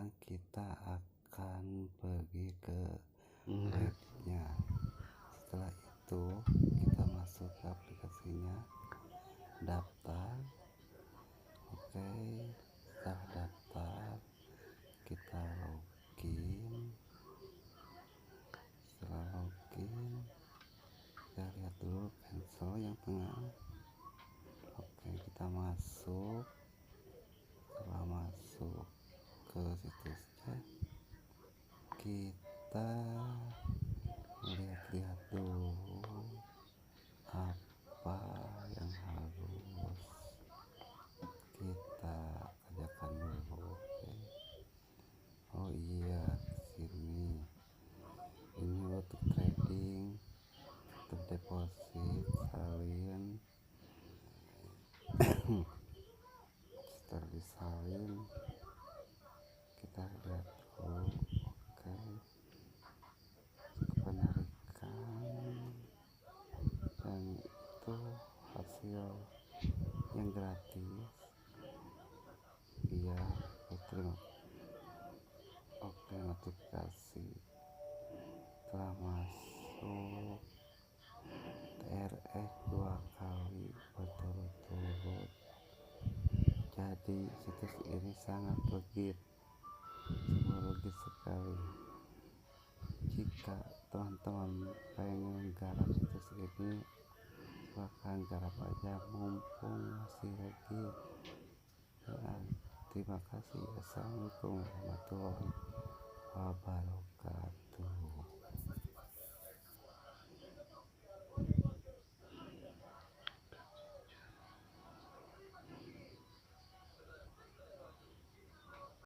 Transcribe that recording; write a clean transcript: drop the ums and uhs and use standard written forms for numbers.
sekarang kita akan pergi ke webnya. Setelah itu kita masuk ke aplikasinya, daftar. Oke, setelah daftar kita login. Setelah login kita lihat dulu cancel yang tengah. Oke, kita masuk. Setelah masuk ke situsnya, kita lihat-lihat dulu apa yang harus kita kerjakan dulu. Oke. Oh iya, sini ini untuk trading, untuk deposit, salin. Setelah disalin kita lihat dulu. Oke, penarikan, dan itu hasil yang gratis. Iya, terima. Oke, notifikasi telah masuk TRX 2 kali berturut-turut. Jadi situs ini sangat legit, sungguh legit sekali. Jika teman-teman pengen garap situs ini, silahkan garap aja mumpung masih legit. Ya, terima kasih. Assalamualaikum warahmatullahi wabarakatuh.